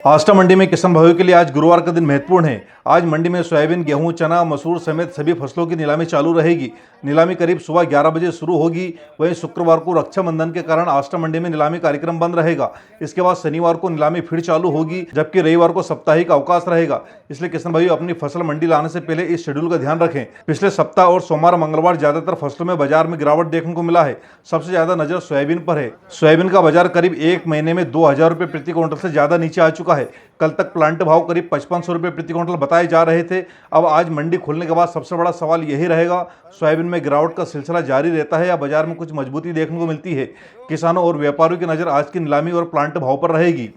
आष्टा मंडी में किसान भाइयों के लिए आज गुरुवार का दिन महत्वपूर्ण है। आज मंडी में सोयाबीन, गेहूं, चना, मसूर समेत सभी फसलों की नीलामी चालू रहेगी। नीलामी करीब सुबह 11 बजे शुरू होगी। वहीं शुक्रवार को रक्षाबंधन के कारण आष्टा मंडी में नीलामी कार्यक्रम बंद रहेगा। इसके बाद शनिवार को नीलामी फिर चालू होगी, जबकि रविवार को साप्ताहिक अवकाश रहेगा। इसलिए किसान भाइयों अपनी फसल मंडी लाने से पहले इस शेड्यूल का ध्यान रखें। पिछले सप्ताह और सोमवार, मंगलवार ज्यादातर फसलों में बाजार में गिरावट देखने को मिला है। सबसे ज्यादा नजर सोयाबीन पर है। सोयाबीन का बाजार करीब एक महीने में 2000 रुपये प्रति क्विंटल से ज्यादा नीचे आ चुका है। कल तक प्लांट भाव करीब 5500 रुपये प्रति क्विंटल बताए जा रहे थे। अब आज मंडी खुलने के बाद सबसे बड़ा सवाल यही रहेगा, सोयाबीन में गिरावट का सिलसिला जारी रहता है या बाजार में कुछ मजबूती देखने को मिलती है। किसानों और व्यापारियों की नजर आज की नीलामी और प्लांट भाव पर रहेगी।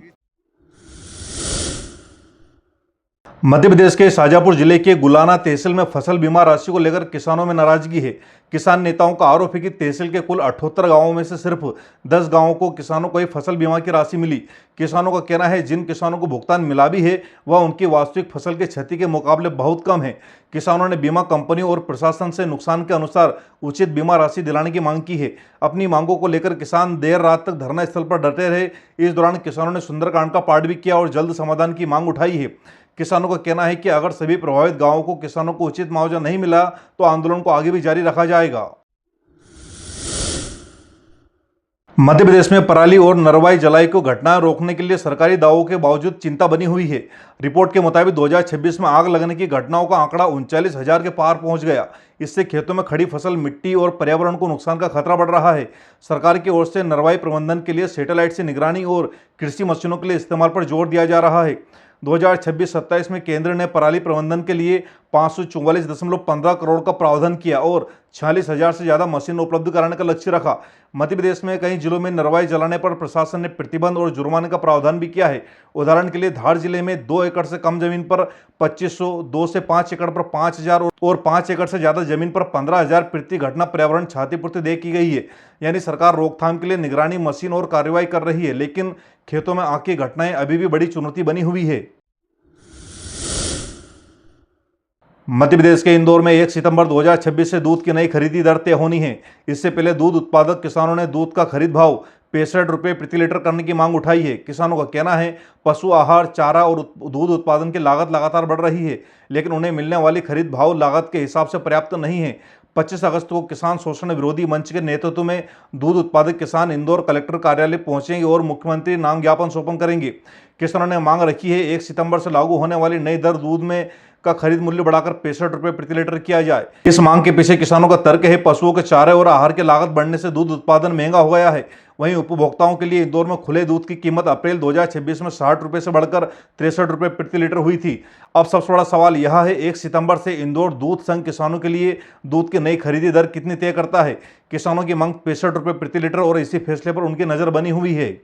मध्य प्रदेश के शाजापुर जिले के गुलाना तहसील में फसल बीमा राशि को लेकर किसानों में नाराजगी है। किसान नेताओं का आरोप है कि तहसील के कुल 78 गांवों में से सिर्फ 10 गांवों को किसानों को ही फसल बीमा की राशि मिली। किसानों का कहना है जिन किसानों को भुगतान मिला भी है वह उनकी वास्तविक फसल के क्षति के मुकाबले बहुत कम है। किसानों ने बीमा कंपनियों और प्रशासन से नुकसान के अनुसार उचित बीमा राशि दिलाने की मांग की है। अपनी मांगों को लेकर किसान देर रात तक धरना स्थल पर डटे रहे। इस दौरान किसानों ने सुंदरकांड का पाठ भी किया और जल्द समाधान की मांग उठाई है। किसानों का कहना है कि अगर सभी प्रभावित गांवों को किसानों को उचित मुआवजा नहीं मिला तो आंदोलन को आगे भी जारी रखा जाएगा। मध्य प्रदेश में पराली और नरवाई जलाई को घटनाएं रोकने के लिए सरकारी दावों के बावजूद चिंता बनी हुई है। रिपोर्ट के मुताबिक 2026 में आग लगने की घटनाओं का आंकड़ा 39,000 के पार पहुंच गया। इससे खेतों में खड़ी फसल, मिट्टी और पर्यावरण को नुकसान का खतरा बढ़ रहा है। सरकार की ओर से नरवाई प्रबंधन के लिए सैटेलाइट से निगरानी और कृषि मशीनों के लिए इस्तेमाल पर जोर दिया जा रहा है। 2026-27 में केंद्र ने पराली प्रबंधन के लिए 544.15 करोड़ का प्रावधान किया और 46,000 से ज्यादा मशीन उपलब्ध कराने का लक्ष्य रखा। मध्य प्रदेश में कई जिलों में नरवाई जलाने पर प्रशासन ने प्रतिबंध और जुर्माने का प्रावधान भी किया है। उदाहरण के लिए धार जिले में 2 एकड़ से कम जमीन पर 2500, 2 से 5 एकड़ पर 5000 और 5 एकड़ से ज्यादा जमीन पर 15,000 प्रति घटना पर्यावरण क्षतिपूर्ति दे की गई है। यानी सरकार रोकथाम के लिए निगरानी, मशीन और कार्रवाई कर रही है, लेकिन खेतों में आग की घटनाएं अभी भी बड़ी चुनौती बनी हुई है। मध्य प्रदेश के इंदौर में 1 सितंबर 2026 से दूध की नई खरीदी दर तय होनी है। इससे पहले दूध उत्पादक किसानों ने दूध का खरीद भाव 65 रुपये प्रति लीटर करने की मांग उठाई है। किसानों का कहना है पशु आहार, चारा और दूध उत्पादन की लागत लगातार बढ़ रही है, लेकिन उन्हें मिलने वाली खरीद भाव लागत के हिसाब से पर्याप्त नहीं है। 25 अगस्त को किसान शोषण विरोधी मंच के नेतृत्व में दूध उत्पादक किसान इंदौर कलेक्टर कार्यालय पहुंचेंगे और मुख्यमंत्री नाम ज्ञापन सौंपन करेंगे। किसानों ने मांग रखी है 1 सितंबर से लागू होने वाली नई दर दूध में का खरीद मूल्य बढ़ाकर 65 रुपये प्रति लीटर किया जाए। इस मांग के पीछे किसानों का तर्क है पशुओं के चारे और आहार की लागत बढ़ने से दूध उत्पादन महंगा हो गया है। वहीं उपभोक्ताओं के लिए इंदौर में खुले दूध की कीमत अप्रैल 2026 में 60 रुपये से बढ़कर 63 रुपये प्रति लीटर हुई थी। अब सबसे बड़ा सवाल यह है 1 सितंबर से इंदौर दूध संघ किसानों के लिए दूध की नई खरीदी दर कितनी तय करता है। किसानों की मांग 65 रुपये प्रति लीटर और इसी फैसले पर उनकी नजर बनी हुई है।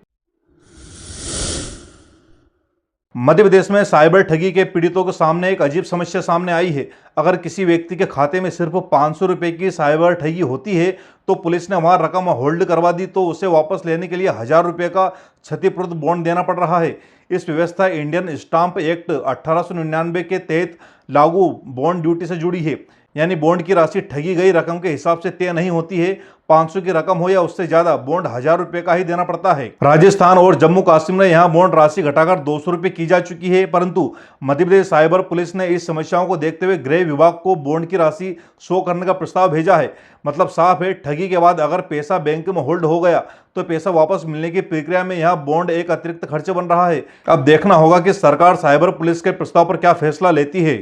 मध्य प्रदेश में साइबर ठगी के पीड़ितों के सामने एक अजीब समस्या सामने आई है। अगर किसी व्यक्ति के खाते में सिर्फ 500 रुपये की साइबर ठगी होती है तो पुलिस ने वहां रकम होल्ड करवा दी तो उसे वापस लेने के लिए 1000 रुपये का क्षतिपूर्ति बॉन्ड देना पड़ रहा है। इस व्यवस्था इंडियन स्टाम्प एक्ट 1899 के तहत लागू बॉन्ड ड्यूटी से जुड़ी है। यानी बॉन्ड की राशि ठगी गई रकम के हिसाब से तय नहीं होती है। 500 की रकम हो या उससे ज्यादा, बॉन्ड 1000 रुपये का ही देना पड़ता है। राजस्थान और जम्मू कश्मीर में यहां बॉन्ड राशि घटाकर 200 रुपये की जा चुकी है, परंतु मध्य प्रदेश साइबर पुलिस ने इस समस्याओं को देखते हुए गृह विभाग को बॉन्ड की राशि शो करने का प्रस्ताव भेजा है। मतलब साफ है, ठगी के बाद अगर पैसा बैंक में होल्ड हो गया तो पैसा वापस मिलने की प्रक्रिया में यह बॉन्ड एक अतिरिक्त खर्च बन रहा है। अब देखना होगा कि सरकार साइबर पुलिस के प्रस्ताव पर क्या फैसला लेती है।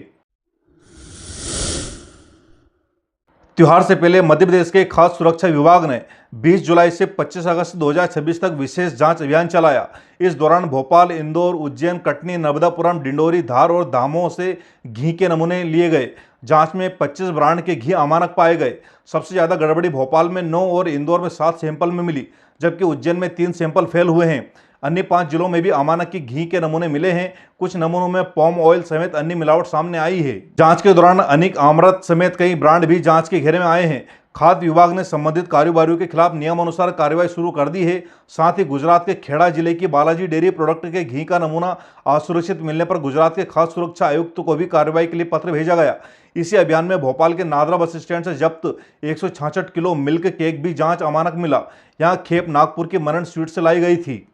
त्योहार से पहले मध्य प्रदेश के खाद्य सुरक्षा विभाग ने 20 जुलाई से 25 अगस्त 2026 तक विशेष जांच अभियान चलाया। इस दौरान भोपाल, इंदौर, उज्जैन, कटनी, नर्मदापुरम, डिंडोरी, धार और दामोह से घी के नमूने लिए गए। जांच में 25 ब्रांड के घी अमानक पाए गए। सबसे ज्यादा गड़बड़ी भोपाल में 9 और इंदौर में 7 सैंपल में मिली, जबकि उज्जैन में 3 सैंपल फेल हुए हैं। अन्य 5 जिलों में भी अमानक की घी के नमूने मिले हैं। कुछ नमूनों में पॉम ऑयल समेत अन्य मिलावट सामने आई है। जांच के दौरान अनिक, अमृत समेत कई ब्रांड भी जांच के घेरे में आए हैं। खाद्य विभाग ने संबंधित कारोबारियों के खिलाफ नियमानुसार कार्रवाई शुरू कर दी है। साथ ही गुजरात के खेड़ा जिले की बालाजी डेयरी प्रोडक्ट के घी का नमूना असुरक्षित मिलने पर गुजरात के खाद्य सुरक्षा आयुक्त को भी कार्रवाई के लिए पत्र भेजा गया। इसी अभियान में भोपाल के नादरा बस स्टैंड से जब्त 166 किलो मिल्क केक भी जांच अमानक मिला। यहाँ खेप नागपुर की मनन स्वीट से लाई गई थी।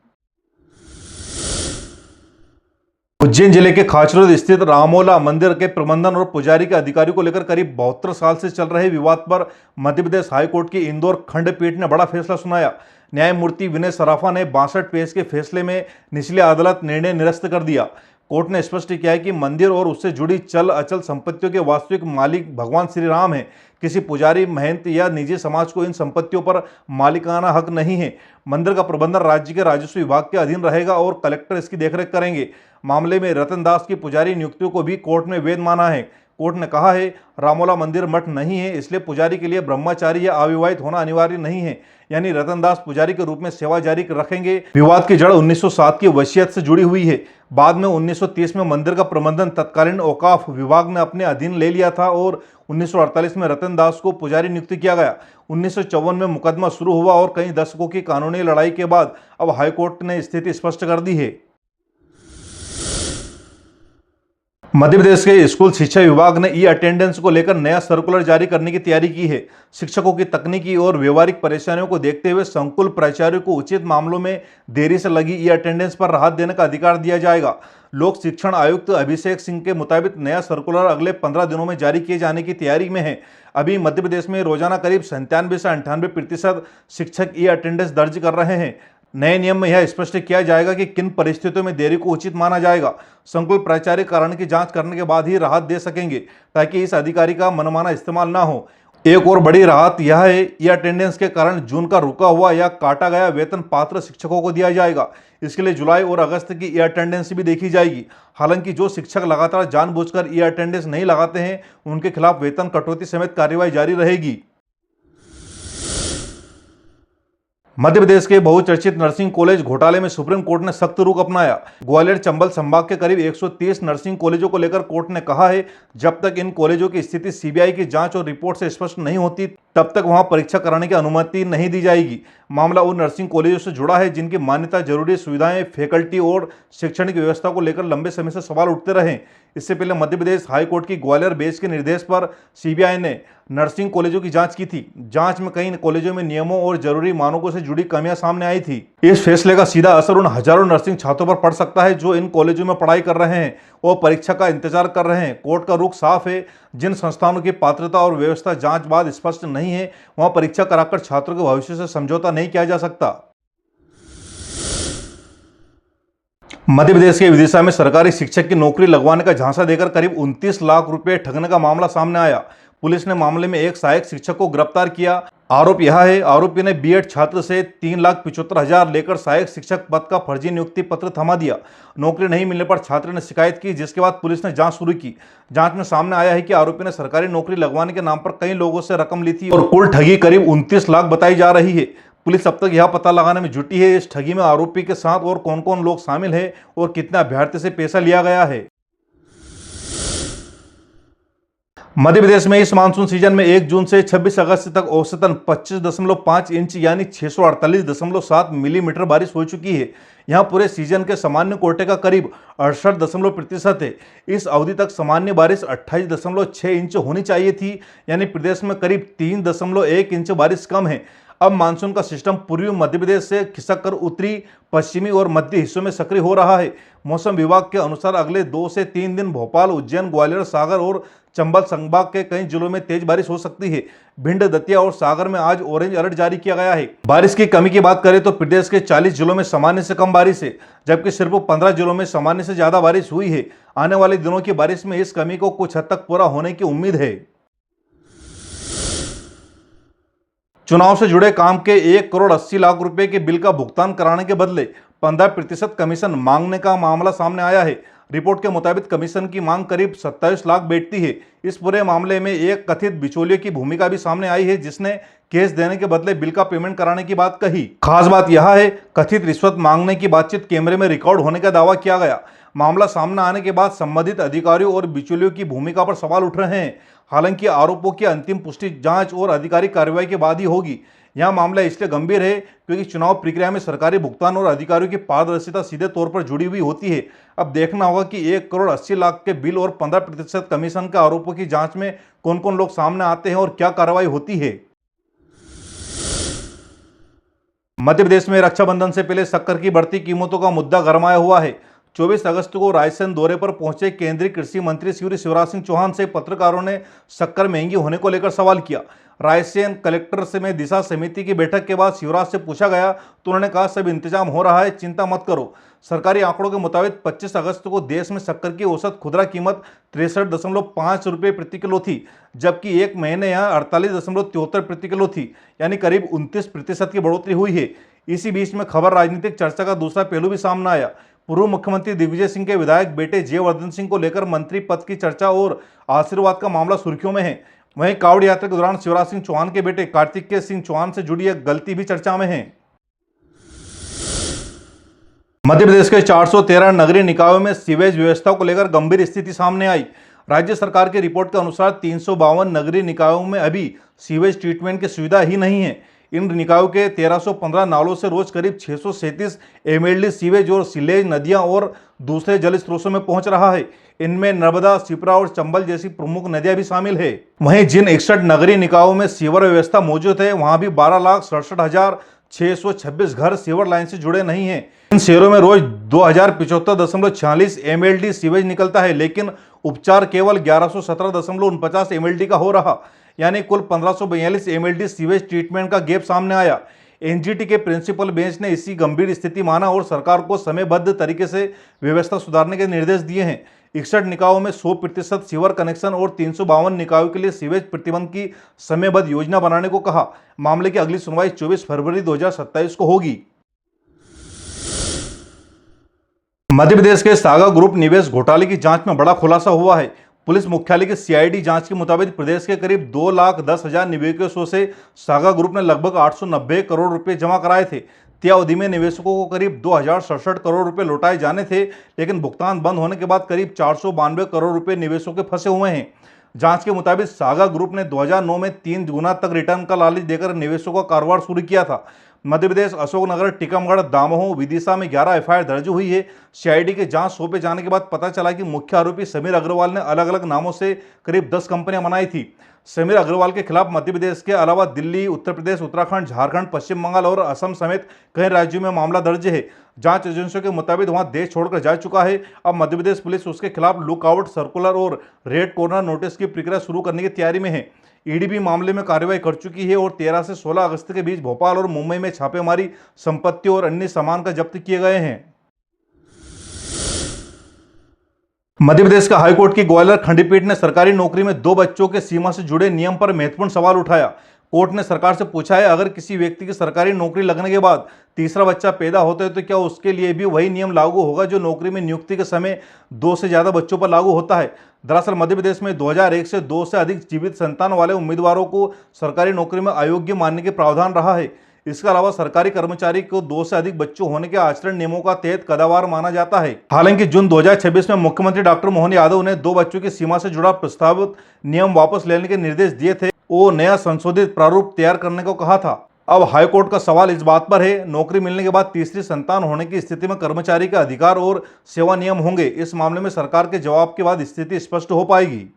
उज्जैन जिले के खाचरोद स्थित रामोला मंदिर के प्रबंधन और पुजारी के अधिकारी को लेकर करीब 72 साल से चल रहे विवाद पर मध्य प्रदेश हाईकोर्ट की इंदौर खंडपीठ ने बड़ा फैसला सुनाया। न्यायमूर्ति विनय सराफा ने 62 पेज के फैसले में निचली अदालत निर्णय निरस्त कर दिया। कोर्ट ने स्पष्ट किया है कि मंदिर और उससे जुड़ी चल अचल संपत्तियों के वास्तविक मालिक भगवान श्री राम है। किसी पुजारी, महंत या निजी समाज को इन संपत्तियों पर मालिकाना हक नहीं है। मंदिर का प्रबंधन राज्य के राजस्व विभाग के अधीन रहेगा और कलेक्टर इसकी देखरेख करेंगे। मामले में रतन दास की पुजारी नियुक्तियों को भी कोर्ट ने वैध माना है। कोर्ट ने कहा है, रामोला मंदिर मठ नहीं है, इसलिए पुजारी के लिए ब्रह्मचारी या अविवाहित होना अनिवार्य नहीं है, यानी रतन दास पुजारी के रूप में सेवा जारी रखेंगे। विवाद की जड़ 1907 की वसीयत से जुड़ी हुई है। बाद में 1930 में मंदिर का प्रबंधन तत्कालीन औकाफ विभाग ने अपने अधीन ले लिया था और 1948 में रतन दास को पुजारी नियुक्त किया गया। 1954 में मुकदमा शुरू हुआ और कई दशकों की कानूनी लड़ाई के बाद अब हाईकोर्ट ने स्थिति स्पष्ट कर दी है। मध्य प्रदेश के स्कूल शिक्षा विभाग ने ई अटेंडेंस को लेकर नया सर्कुलर जारी करने की तैयारी की है। शिक्षकों की तकनीकी और व्यवहारिक परेशानियों को देखते हुए संकुल प्राचार्यों को उचित मामलों में देरी से लगी ई अटेंडेंस पर राहत देने का अधिकार दिया जाएगा। लोक शिक्षण आयुक्त अभिषेक सिंह के मुताबिक नया सर्कुलर अगले 15 दिनों में जारी किए जाने की तैयारी में है। अभी मध्य प्रदेश में रोजाना करीब 97 से 98% शिक्षक ई अटेंडेंस दर्ज कर रहे हैं। नए नियम में यह स्पष्ट किया जाएगा कि किन परिस्थितियों में देरी को उचित माना जाएगा। संकुल प्राचार्य कारण की जांच करने के बाद ही राहत दे सकेंगे, ताकि इस अधिकारी का मनमाना इस्तेमाल ना हो। एक और बड़ी राहत यह है, ई अटेंडेंस के कारण जून का रुका हुआ या काटा गया वेतन पात्र शिक्षकों को दिया जाएगा। इसके लिए जुलाई और अगस्त की ई अटेंडेंस भी देखी जाएगी। हालांकि जो शिक्षक लगातार जानबूझकर ई अटेंडेंस नहीं लगाते हैं, उनके खिलाफ वेतन कटौती समेत कार्रवाई जारी रहेगी। मध्य प्रदेश के बहुचर्चित नर्सिंग कॉलेज घोटाले में सुप्रीम कोर्ट ने सख्त रुख अपनाया। ग्वालियर चंबल संभाग के करीब 130 नर्सिंग कॉलेजों को लेकर कोर्ट ने कहा है, जब तक इन कॉलेजों की स्थिति सीबीआई की जांच और रिपोर्ट से स्पष्ट नहीं होती, तब तक वहां परीक्षा कराने की अनुमति नहीं दी जाएगी। मामला उन नर्सिंग कॉलेजों से जुड़ा है जिनकी मान्यता, जरूरी सुविधाएं, फैकल्टी और शैक्षणिक व्यवस्था को लेकर लंबे समय से सवाल उठते रहे। इससे पहले मध्य प्रदेश हाईकोर्ट की ग्वालियर बेंच के निर्देश पर सीबीआई ने नर्सिंग कॉलेजों की जांच की थी। जांच में कई कॉलेजों में नियमों और जरूरी मानकों से जुड़ी कमियां सामने आई थी। इस फैसले का सीधा असर उन हजारों नर्सिंग छात्रों पर पड़ सकता है जो इन कॉलेजों में पढ़ाई कर रहे हैं और परीक्षा का इंतजार कर रहे हैं। कोर्ट का रुख साफ है, जिन संस्थानों की पात्रता और व्यवस्था जांच बाद स्पष्ट नहीं है, वहां परीक्षा कराकर छात्रों के भविष्य से समझौता नहीं किया जा सकता। मध्य प्रदेश के विदिशा में सरकारी शिक्षक की नौकरी लगवाने का झांसा देकर करीब 29 लाख रुपए ठगने का मामला सामने आया। पुलिस ने मामले में एक सहायक शिक्षक को गिरफ्तार किया। आरोप यह है, आरोपी ने बीएड छात्र से 3,75,000 लेकर सहायक शिक्षक पद का फर्जी नियुक्ति पत्र थमा दिया। नौकरी नहीं मिलने पर छात्र ने शिकायत की, जिसके बाद पुलिस ने जांच शुरू की। जांच में सामने आया है कि आरोपी ने सरकारी नौकरी लगवाने के नाम पर कई लोगों से रकम ली थी और कुल ठगी करीब 29 लाख बताई जा रही है। पुलिस अब तक यह पता लगाने में जुटी है, इस ठगी में आरोपी के साथ और कौन कौन लोग शामिल हैं और कितने अभ्यर्थी से पैसा लिया गया है। मध्य प्रदेश में इस मानसून सीजन में 1 जून से 26 अगस्त तक औसतन 25.5 इंच यानी 648.7 मिलीमीटर बारिश हो चुकी है। यहां पूरे सीजन के सामान्य कोटे का करीब 68% है। इस अवधि तक सामान्य बारिश 28.6 इंच होनी चाहिए थी, यानी प्रदेश में करीब 3.1 इंच बारिश कम है। अब मानसून का सिस्टम पूर्वी मध्य प्रदेश से खिसक कर उत्तरी, पश्चिमी और मध्य हिस्सों में सक्रिय हो रहा है। मौसम विभाग के अनुसार अगले 2 से 3 दिन भोपाल, उज्जैन, ग्वालियर, सागर और चंबल संभाग के कई जिलों में तेज बारिश हो सकती है। भिंड, दतिया और सागर में आज ऑरेंज अलर्ट जारी किया गया है। बारिश की कमी की बात करें तो प्रदेश के 40 जिलों में सामान्य से कम बारिश है, जबकि सिर्फ 15 जिलों में सामान्य से ज्यादा बारिश हुई है। आने वाले दिनों की बारिश में इस कमी को कुछ हद तक पूरा होने की उम्मीद है। चुनाव से जुड़े काम के 1,80,00,000 रुपए के बिल का भुगतान कराने के बदले 15% कमीशन मांगने का मामला सामने आया है। रिपोर्ट के मुताबिक कमीशन की मांग करीब 27 लाख बैठती है। इस पूरे मामले में एक कथित बिचौलिए की भूमिका भी सामने आई है, जिसने केस देने के बदले बिल का पेमेंट कराने की बात कही। खास बात यह है, कथित रिश्वत मांगने की बातचीत कैमरे में रिकॉर्ड होने का दावा किया गया। मामला सामने आने के बाद संबंधित अधिकारियों और बिचौलियों की भूमिका पर सवाल उठ रहे हैं। हालांकि आरोपों की अंतिम पुष्टि जांच और आधिकारिक कार्रवाई के बाद ही होगी। यह मामला इसलिए गंभीर है क्योंकि चुनाव प्रक्रिया में सरकारी भुगतान और अधिकारियों की पारदर्शिता सीधे तौर पर जुड़ी हुई होती है। अब देखना होगा कि 1,80,00,000 के बिल और 15% कमीशन के आरोपों की जांच में कौन कौन लोग सामने आते हैं और क्या कार्रवाई होती है। मध्य प्रदेश में रक्षाबंधन से पहले शक्कर की बढ़ती कीमतों का मुद्दा गरमाया हुआ है। 24 अगस्त को रायसेन दौरे पर पहुंचे केंद्रीय कृषि मंत्री श्री शिवराज सिंह चौहान से पत्रकारों ने शक्कर महंगी होने को लेकर सवाल किया। रायसेन कलेक्टर से में दिशा समिति की बैठक के बाद शिवराज से पूछा गया तो उन्होंने कहा सब इंतजाम हो रहा है, चिंता मत करो। सरकारी आंकड़ों के मुताबिक 25 अगस्त को देश में शक्कर की औसत खुदरा कीमत 63.5 रुपये प्रति किलो थी, जबकि एक महीने यहाँ 48.73 प्रति किलो थी, यानी करीब 29% की बढ़ोतरी हुई है। इसी बीच में खबर राजनीतिक चर्चा का दूसरा पहलू भी सामने आया। पूर्व मुख्यमंत्री दिग्विजय सिंह के विधायक बेटे जयवर्धन सिंह को लेकर मंत्री पद की चर्चा और आशीर्वाद का मामला सुर्खियों में है। वहीं कांवड़ यात्रा के दौरान शिवराज सिंह चौहान के बेटे कार्तिकेय सिंह चौहान से जुड़ी एक गलती भी चर्चा में है। मध्य प्रदेश के 413 नगरीय निकायों में सीवेज व्यवस्था को लेकर गंभीर स्थिति सामने आई। राज्य सरकार की रिपोर्ट के अनुसार 352 नगरीय निकायों में अभी सीवेज ट्रीटमेंट की सुविधा ही नहीं है। इन निकायों के 1315 नालों से रोज करीब 637 एमएलडी सीवेज और सिलेज नदियां और दूसरे जल स्रोतों में पहुंच रहा है। इनमें नर्मदा, शिप्रा और चंबल जैसी प्रमुख नदियां भी शामिल है। वहीं जिन 61 नगरीय निकायों में सीवर व्यवस्था मौजूद है, वहां भी 12,67,626 घर सीवर लाइन से जुड़े नहीं हैं। इन शहरों में रोज 2075.46 एमएलडी सीवेज निकलता है, लेकिन उपचार केवल 1117.49 एमएलडी का हो रहा, यानी कुल 1542 एमएलडी सीवेज ट्रीटमेंट का गैप सामने आया। एनजीटी के प्रिंसिपल बेंच ने इसी गंभीर स्थिति माना और सरकार को समयबद्ध तरीके से व्यवस्था सुधारने के निर्देश दिए हैं। 61 निकायों में 100% सीवर कनेक्शन और 352 निकायों के लिए सीवेज प्रतिबंध की समयबद्ध योजना बनाने को कहा। मामले की अगली सुनवाई 24 फरवरी 2027 को होगी। मध्य प्रदेश के सागा ग्रुप निवेश घोटाले की जांच में बड़ा खुलासा हुआ है। पुलिस मुख्यालय की सीआईडी जांच के मुताबिक प्रदेश के करीब 2,10,000 निवेशकों से सागा ग्रुप ने लगभग 890 करोड़ रुपए जमा कराए थे। तय अवधि में निवेशकों को करीब 2,067 करोड़ रुपए लौटाए जाने थे, लेकिन भुगतान बंद होने के बाद करीब 492 करोड़ रुपए निवेशकों के फंसे हुए हैं। जांच के मुताबिक सागा ग्रुप ने 2009 में 3 गुना तक रिटर्न का लालच देकर निवेशकों का कारोबार शुरू किया था। मध्य प्रदेश, अशोकनगर, टीकमगढ़, दामोह, विदिशा में 11 एफआईआर दर्ज हुई है। सीआईडी के जांच सौंपे जाने के बाद पता चला कि मुख्य आरोपी समीर अग्रवाल ने अलग अलग नामों से करीब 10 कंपनियां बनाई थी। समीर अग्रवाल के खिलाफ मध्य प्रदेश के अलावा दिल्ली, उत्तर प्रदेश, उत्तराखंड, झारखंड, पश्चिम बंगाल और असम समेत कई राज्यों में मामला दर्ज है। जांच एजेंसियों के मुताबिक वहां देश छोड़कर जा चुका है। अब मध्य प्रदेश पुलिस उसके खिलाफ लुकआउट सर्कुलर और रेड कॉर्नर नोटिस की प्रक्रिया शुरू करने की तैयारी में है। ईडी भी मामले में कार्रवाई कर चुकी है और 13 से 16 अगस्त के बीच भोपाल और मुंबई में छापेमारी, संपत्ति और अन्य सामान का जब्त किए गए हैं। मध्य प्रदेश का हाईकोर्ट की ग्वालियर खंडपीठ ने सरकारी नौकरी में 2 बच्चों के सीमा से जुड़े नियम पर महत्वपूर्ण सवाल उठाया। कोर्ट ने सरकार से पूछा है, अगर किसी व्यक्ति की सरकारी नौकरी लगने के बाद तीसरा बच्चा पैदा होता है तो क्या उसके लिए भी वही नियम लागू होगा जो नौकरी में नियुक्ति के समय 2 से ज्यादा बच्चों पर लागू होता है। दरअसल मध्य प्रदेश में 2001 से 2 से अधिक जीवित संतान वाले उम्मीदवारों को सरकारी नौकरी में अयोग्य मानने के प्रावधान रहा है। इसके अलावा सरकारी कर्मचारी को 2 से अधिक बच्चों होने के आचरण नियमों का तहत कदावर माना जाता है। हालांकि जून 2026 में मुख्यमंत्री डॉक्टर मोहन यादव ने 2 बच्चों की सीमा से जुड़ा प्रस्तावित नियम वापस लेने के निर्देश दिए थे और नया संशोधित प्रारूप तैयार करने को कहा था। अब हाईकोर्ट का सवाल इस बात पर है, नौकरी मिलने के बाद तीसरी संतान होने की स्थिति में कर्मचारी के अधिकार और सेवा नियम होंगे। इस मामले में सरकार के जवाब के बाद स्थिति स्पष्ट हो पाएगी।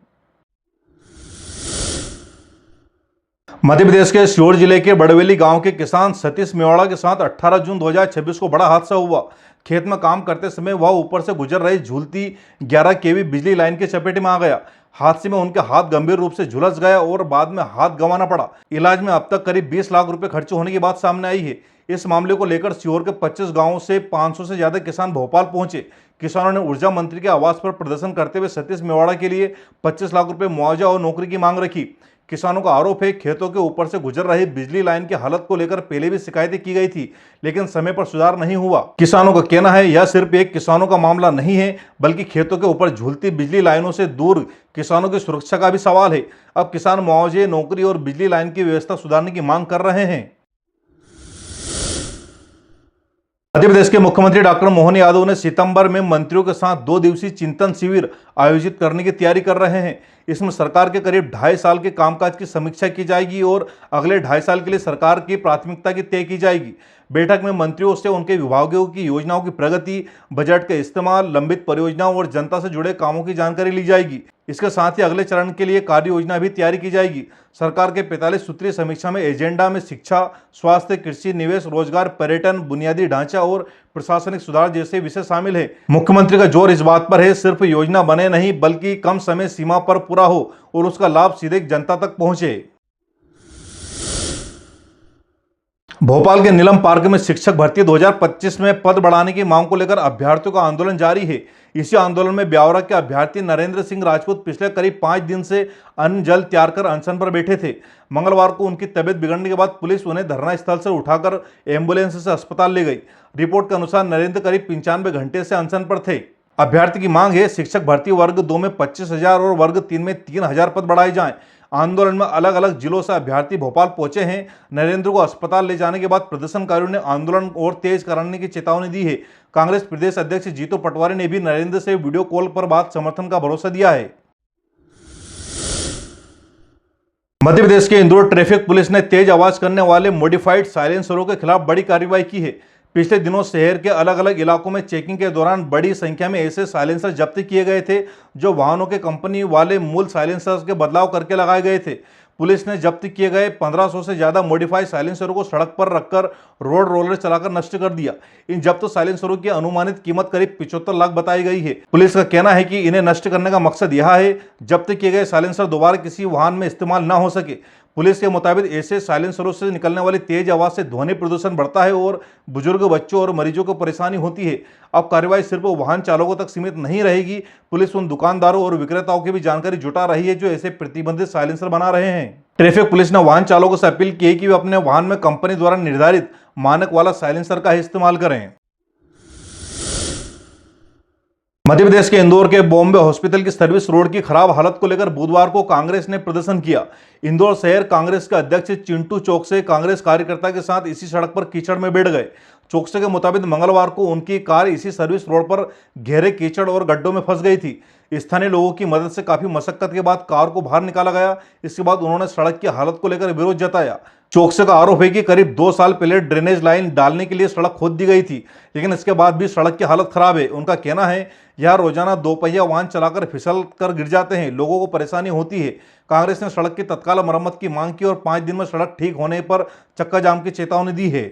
मध्य प्रदेश के सीहोर जिले के बड़वेली गांव के किसान सतीश मेवाड़ा के साथ 18 जून 2026 को बड़ा हादसा हुआ। खेत में काम करते समय वह ऊपर से गुजर रही झूलती 11 केवी बिजली लाइन के चपेट में आ गया। हादसे में उनके हाथ गंभीर रूप से झुलस गया और बाद में हाथ गंवाना पड़ा। इलाज में अब तक करीब 20 लाख रुपए खर्च होने की बात सामने आई है। इस मामले को लेकर सीहोर के 25 गांवों से 500 से ज्यादा किसान भोपाल पहुंचे। किसानों ने ऊर्जा मंत्री के आवास पर प्रदर्शन करते हुए सतीश मेवाड़ा के लिए 25 लाख रुपए मुआवजा और नौकरी की मांग रखी। किसानों का आरोप है, खेतों के ऊपर से गुजर रही बिजली लाइन की हालत को लेकर पहले भी शिकायतें की गई थी, लेकिन समय पर सुधार नहीं हुआ। किसानों का कहना है, यह सिर्फ एक किसानों का मामला नहीं है, बल्कि खेतों के ऊपर झूलती बिजली लाइनों से दूर किसानों की सुरक्षा का भी सवाल है। अब किसान मुआवजे, नौकरी और बिजली लाइन की व्यवस्था सुधारने की मांग कर रहे हैं। मध्य प्रदेश के मुख्यमंत्री डॉक्टर मोहन यादव ने सितंबर में मंत्रियों के साथ 2 दिवसीय चिंतन शिविर आयोजित करने की तैयारी कर रहे हैं। इसमें सरकार के करीब 2.5 साल के कामकाज की समीक्षा की जाएगी और अगले 2.5 साल के लिए सरकार की प्राथमिकता की तय की जाएगी। बैठक में मंत्रियों से उनके विभागों की योजनाओं की प्रगति, बजट के इस्तेमाल, लंबित परियोजनाओं और जनता से जुड़े कामों की जानकारी ली जाएगी। इसके साथ ही अगले चरण के लिए कार्य योजना भी तैयारी की जाएगी। सरकार के 45 सूत्रीय समीक्षा में एजेंडा में शिक्षा, स्वास्थ्य, कृषि, निवेश, रोजगार, पर्यटन, बुनियादी ढांचा और प्रशासनिक सुधार जैसे विषय शामिल है। मुख्यमंत्री का जोर इस बात पर है सिर्फ योजना बने नहीं बल्कि कम समय सीमा पर पूरा हो और उसका लाभ सीधे जनता तक पहुंचे। भोपाल के नीलम पार्क में शिक्षक भर्ती 2025 में पद बढ़ाने की मांग को लेकर अभ्यर्थियों का आंदोलन जारी है। इसी आंदोलन में ब्यावरा के अभ्यर्थी नरेंद्र सिंह राजपूत पिछले करीब 5 दिन से अन्न जल त्याग कर अनशन पर बैठे थे। मंगलवार को उनकी तबियत बिगड़ने के बाद पुलिस उन्हें धरना स्थल से उठाकर एम्बुलेंस से अस्पताल ले गई। रिपोर्ट के अनुसार नरेंद्र करीब 95 घंटे से अनशन पर थे। अभ्यर्थी की मांग है शिक्षक भर्ती वर्ग 2 में 25,000 और वर्ग 3 में 3,000 पद बढ़ाए जाएं। आंदोलन में अलग अलग जिलों से अभ्यर्थी भोपाल पहुंचे हैं। नरेंद्र को अस्पताल ले जाने के बाद प्रदर्शनकारियों ने आंदोलन और तेज करने की चेतावनी दी है। कांग्रेस प्रदेश अध्यक्ष जीतू पटवारी ने भी नरेंद्र से वीडियो कॉल पर बात समर्थन का भरोसा दिया है। मध्य प्रदेश के इंदौर ट्रैफिक पुलिस ने तेज आवाज करने वाले मॉडिफाइड साइलेंसरों के खिलाफ बड़ी कार्रवाई की है। पिछले दिनों शहर के अलग अलग इलाकों में चेकिंग के दौरान बड़ी संख्या में ऐसे साइलेंसर जब्त किए गए थे जो वाहनों के कंपनी वाले मूल साइलेंसर्स के बदलाव करके लगाए गए थे। पुलिस ने जब्त किए गए 1500 से ज्यादा मॉडिफाइड साइलेंसरों को सड़क पर रखकर रोड रोलर चलाकर नष्ट कर दिया। इन जब्त साइलेंसरों की अनुमानित कीमत करीब 75 लाख बताई गई है। पुलिस का कहना है कि इन्हें नष्ट करने का मकसद यह है जब्त किए गए साइलेंसर दोबारा किसी वाहन में इस्तेमाल न हो सके। पुलिस के मुताबिक ऐसे साइलेंसरों से निकलने वाली तेज आवाज से ध्वनि प्रदूषण बढ़ता है और बुजुर्ग, बच्चों और मरीजों को परेशानी होती है। अब कार्रवाई सिर्फ वाहन चालकों तक सीमित नहीं रहेगी। पुलिस उन दुकानदारों और विक्रेताओं की भी जानकारी जुटा रही है जो ऐसे प्रतिबंधित साइलेंसर बना रहे हैं। ट्रैफिक पुलिस ने वाहन चालकों से अपील की है कि वे अपने वाहन में कंपनी द्वारा निर्धारित मानक वाला साइलेंसर का इस्तेमाल करें। मध्य प्रदेश के इंदौर के बॉम्बे हॉस्पिटल की सर्विस रोड की खराब हालत को लेकर बुधवार को कांग्रेस ने प्रदर्शन किया। इंदौर शहर कांग्रेस के अध्यक्ष चिंटू चौकसे कांग्रेस कार्यकर्ता के साथ इसी सड़क पर कीचड़ में बैठ गए। चौकसे के मुताबिक मंगलवार को उनकी कार इसी सर्विस रोड पर गहरे कीचड़ और गड्ढों में फंस गई थी। स्थानीय लोगों की मदद से काफी मशक्कत के बाद कार को बाहर निकाला गया। इसके बाद उन्होंने सड़क की हालत को लेकर विरोध जताया। चौकसे का आरोप है कि करीब 2 साल पहले ड्रेनेज लाइन डालने के लिए सड़क खोद दी गई थी, लेकिन इसके बाद भी सड़क की हालत खराब है। उनका कहना है यह रोजाना 2 पहिया वाहन चलाकर फिसल कर गिर जाते हैं, लोगों को परेशानी होती है। कांग्रेस ने सड़क की तत्काल मरम्मत की मांग की और 5 दिन में सड़क ठीक होने पर चक्का जाम की चेतावनी दी है।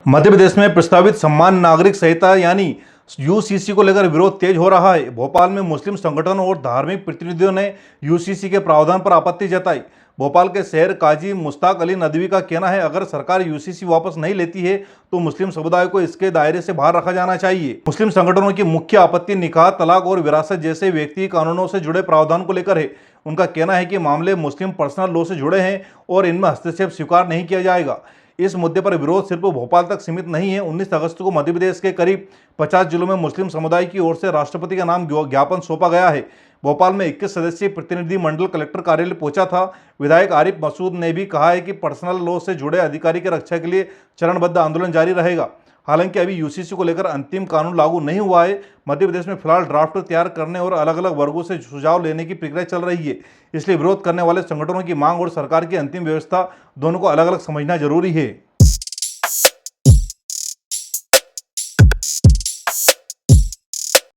मध्य प्रदेश में प्रस्तावित सम्मान नागरिक संहिता यानी यूसीसी को लेकर विरोध तेज हो रहा है। भोपाल में मुस्लिम संगठनों और धार्मिक प्रतिनिधियों ने यूसीसी के प्रावधान पर आपत्ति जताई। भोपाल के शहर काजी मुश्ताक अली नदवी का कहना है अगर सरकार यूसीसी वापस नहीं लेती है तो मुस्लिम समुदाय को इसके दायरे से बाहर रखा जाना चाहिए। मुस्लिम संगठनों की मुख्य आपत्ति निकाह, तलाक और विरासत जैसे व्यक्ति कानूनों से जुड़े प्रावधान को लेकर है। उनका कहना है कि मामले मुस्लिम पर्सनल लॉ से जुड़े हैं और इनमें हस्तक्षेप स्वीकार नहीं किया जाएगा। इस मुद्दे पर विरोध सिर्फ भोपाल तक सीमित नहीं है। 19 अगस्त को मध्य प्रदेश के करीब 50 जिलों में मुस्लिम समुदाय की ओर से राष्ट्रपति का नाम ज्ञापन सौंपा गया है। भोपाल में 21 सदस्यीय प्रतिनिधि मंडल कलेक्टर कार्यालय पहुंचा था। विधायक आरिफ मसूद ने भी कहा है कि पर्सनल लॉ से जुड़े अधिकारी की रक्षा के लिए चरणबद्ध आंदोलन जारी रहेगा। हालांकि अभी यूसीसी को लेकर अंतिम कानून लागू नहीं हुआ है। मध्य प्रदेश में फिलहाल ड्राफ्ट तैयार करने और अलग अलग वर्गों से सुझाव लेने की प्रक्रिया चल रही है। इसलिए विरोध करने वाले संगठनों की मांग और सरकार की अंतिम व्यवस्था दोनों को अलग अलग समझना जरूरी है।